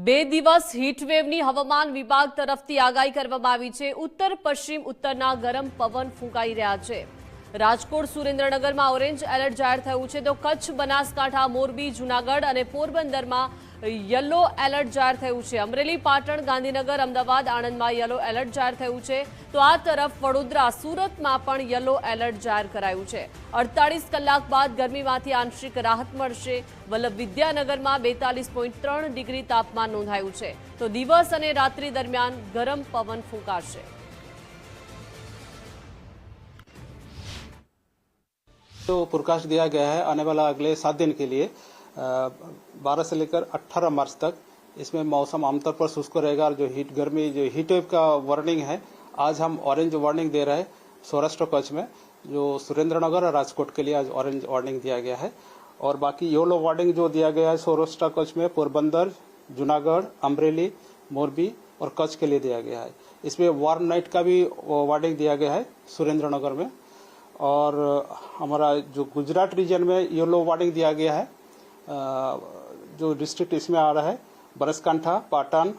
બે દિવસ હીટવેવની હવામાન વિભાગ તરફથી આગાહી કરવામાં આવી છે। ઉત્તર પશ્ચિમ ઉત્તરના ગરમ પવન ફૂંકાઈ રહ્યા છે। રાજકોટ સુરેન્દ્રનગરમાં ઓરેન્જ એલર્ટ જાહેર થયું છે, તો કચ્છ, બનાસકાંઠા, મોરબી, જૂનાગઢ અને પોરબંદરમાં યલો એલર્ટ જાહેર થયું છે। અમરેલી, પાટણ, ગાંધીનગર, અમદાવાદ, આણંદમાં યલો એલર્ટ જાહેર થયું છે, તો આ તરફ વડોદરા, સુરતમાં પણ યલો એલર્ટ જાહેર કરાયું છે। 48 કલાક બાદ ગરમીમાંથી આંશિક રાહત મળશે। વલ્લભ વિદ્યાનગરમાં 42.3 ડિગ્રી તાપમાન નોંધાયું છે, તો દિવસ અને રાત્રિ દરમિયાન ગરમ પવન ફૂંકાશે। तो फोरकास्ट दिया गया है आने वाला अगले 7 दिन के लिए 12 से लेकर 18 मार्च तक इसमें मौसम आमतौर पर शुष्क रहेगा। और जो हीट वेव का वार्निंग है, आज हम ऑरेंज वार्निंग दे रहे हैं सौराष्ट्र कच्छ में। जो सुरेंद्रनगर और राजकोट के लिए आज ऑरेंज वार्निंग दिया गया है, और बाकी येलो वार्निंग जो दिया गया है सौराष्ट्र कच्छ में पोरबंदर, जूनागढ़, अमरेली, मोरबी और कच्छ के लिए दिया गया है। इसमें वार्म नाइट का भी वार्निंग दिया गया है सुरेंद्रनगर में। और हमारा जो गुजरात रीजन में येलो वार्निंग दिया गया है, जो डिस्ट्रिक्ट इसमें आ रहा है बनासकांठा, पाटन,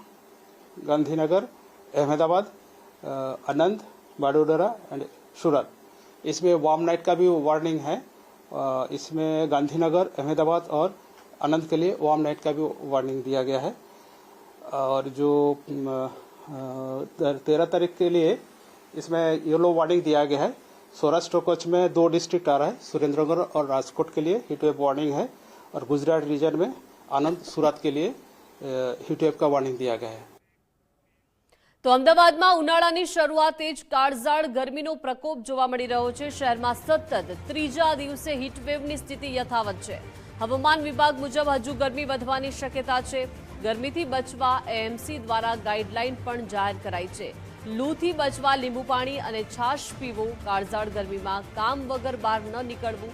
गांधीनगर, अहमदाबाद, आनंद, वडोदरा एंड सूरत, इसमें वार्म नाइट का भी वार्निंग है। इसमें गांधीनगर, अहमदाबाद और आनंद के लिए वार्म नाइट का भी वार्निंग दिया गया है। और जो 13 तारीख के लिए इसमें येलो वार्निंग दिया गया है। सौराष्ट्र कच्छ में 2 डिस्ट्रिक्ट आ रहा है, सुरेंद्रनगर और राजकोट के लिए हीटवेव वार्निंग है, और गुजरात रीजन में आनंद, सूरत के लिए हीटवेव का वार्निंग दिया गया है। तो अमदावादમાં ઉનાળાની શરૂઆતે જ કાળઝાળ ગરમીનો પ્રકોપ જોવા મળી રહ્યો છે। શહેરમાં સતત ત્રીજા દિવસે હીટવેવની સ્થિતિ યથાવત છે। હવામાન વિભાગ મુજબ હજુ ગરમી વધવાની શક્યતા છે। ગરમીથી બચવા એએમસી દ્વારા ગાઈડલાઈન પણ જાહેર કરાઈ છે। લૂથી બચવા લીંબુ પાણી અને છાશ પીવો, કાળઝાળ ગરમીમાં કામ વગર બહાર ન નીકળવું।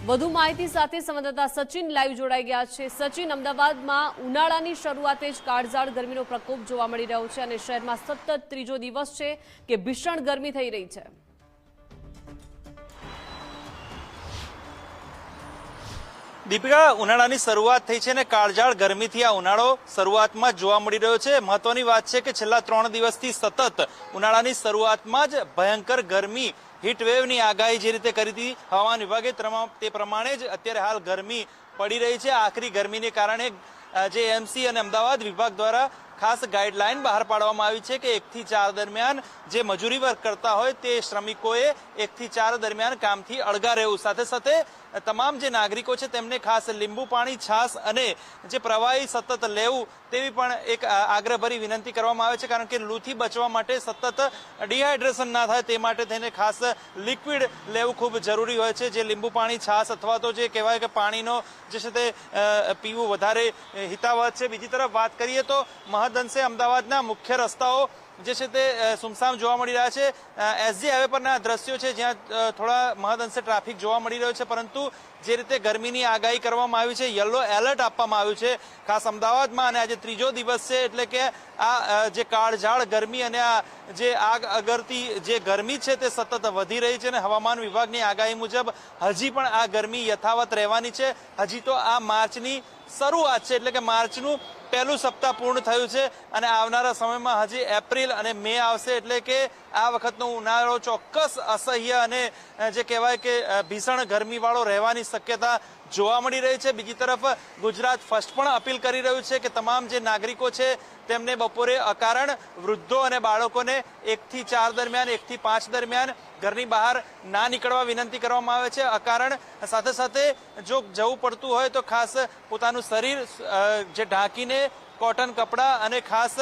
વધુ માહિતી સાથે સંવાદદાતા સચિન લાઈવ જોડાઈ ગયા છે। સચિન, અમદાવાદમાં ઉનાળાની શરૂઆતે જ કાળઝાળ ગરમીનો પ્રકોપ જોવા મળી રહ્યો છે અને શહેરમાં સતત ત્રીજો દિવસ છે કે ભીષણ ગરમી થઈ રહી છે। દીપિકા, ઉનાળાની શરૂઆત થઈ છે ને કાળઝાળ ગરમીથી આ ઉનાળો શરૂઆતમાં જ જોવા મળી રહ્યો છે। મહત્વની વાત છે કે છેલ્લા 3 દિવસથી સતત ઉનાળાની શરૂઆતમાં જ ભયંકર ગરમી હીટવેવની આગાહી જે રીતે કરી હતી હવામાન વિભાગે તે પ્રમાણે જ અત્યારે હાલ ગરમી પડી રહી છે। આખરી ગરમીને કારણે જે એમસી અને અમદાવાદ વિભાગ દ્વારા ખાસ ગાઈડલાઈન બહાર પાડવામાં આવી છે કે 1 થી 4 દરમિયાન જે મજૂરી વર્ક કરતા હોય તે શ્રમિકોએ 1 થી 4 દરમિયાન કામથી અળગા રહેવું। સાથે સાથે તમામ જે નાગરિકો છે તેમને ખાસ લીંબુ પાણી, છાશ અને જે પ્રવાહી સતત લેવું તેવી પણ એક આગ્રહભરી વિનંતી કરવામાં આવે છે, કારણ કે લૂથી બચવા માટે સતત ડિહાઇડ્રેશન ના થાય તે માટે થઈને ખાસ લિક્વિડ લેવું ખૂબ જરૂરી હોય છે। જે લીંબુ પાણી, છાશ અથવા તો જે કહેવાય કે પાણીનો જે છે તે પીવું વધારે હિતાવહ છે। બીજી તરફ વાત કરીએ તો મહદઅંશે અમદાવાદના મુખ્ય રસ્તાઓ જે છે તે સુમસામ જોવા મળી રહ્યા છે। એસજી હાઈવે પરના દ્રશ્યો છે જ્યાં થોડા મહદઅંશે ટ્રાફિક જોવા મળી રહ્યો છે, પરંતુ જે રીતે ગરમીની આગાહી કરવામાં આવી છે, યલો એલર્ટ આપવામાં આવ્યું છે ખાસ અમદાવાદમાં, અને આજે ત્રીજો દિવસ છે એટલે કે આ જે કાળઝાળ ગરમી અને આ જે આગ અગરતી જે ગરમી છે તે સતત વધી રહી છે। અને હવામાન વિભાગની આગાહી મુજબ હજી પણ આ ગરમી યથાવત રહેવાની છે। હજી તો આ માર્ચની શરૂઆત છે, એટલે કે માર્ચનું પહેલું સપ્તાહ પૂર્ણ થયું છે અને આવનારા સમયમાં હજી એપ્રિલ અને મે આવશે, એટલે કે આ વખતનો ઉનાળો ચોક્કસ અસહ્ય અને જે કહેવાય કે ભીષણ ગરમીવાળો રહેવાની શક્યતા જોવા મળી રહી છે। બીજી તરફ ગુજરાત ફર્સ્ટ પણ અપીલ કરી રહ્યું છે કે તમામ જે નાગરિકો છે તેમને બપોરે અકારણ વૃદ્ધો અને બાળકોને 1 થી 4 દરમિયાન, 1 થી 5 દરમિયાન ઘરની બહાર ના નીકળવા વિનંતી કરવામાં આવે છે। અકારણ સાથે સાથે જો જવું પડતું હોય તો ખાસ પોતાનું શરીર જે ઢાંકીને કોટન કપડાં અને ખાસ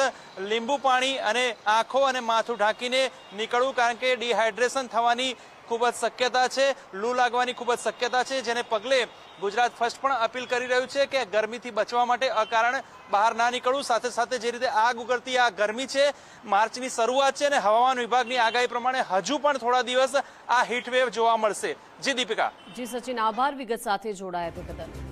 લીંબુ પાણી અને આંખો અને માથું ઢાંકીને નીકળવું, કારણ કે ડિહાઇડ્રેશન થવાની ખૂબ જ શક્યતા છે, લૂ લાગવાની ખૂબ જ શક્યતા છે, જેને પગલે ગુજરાત ફર્સ્ટ પણ અપીલ કરી રહ્યું છે કે ગરમીથી બચવા માટે અકારણ બહાર ના નીકળવું। સાથે સાથે જે રીતે આગ ઉગળતી આ ગરમી છે, માર્ચની શરૂઆત છે અને હવામાન વિભાગની આગાહી પ્રમાણે હજુ પણ થોડા દિવસ આ હીટવેવ જોવા મળશે। જી દીપિકા। જી સચિન, આભાર વિગત સાથે જોડાયા તે બદલ।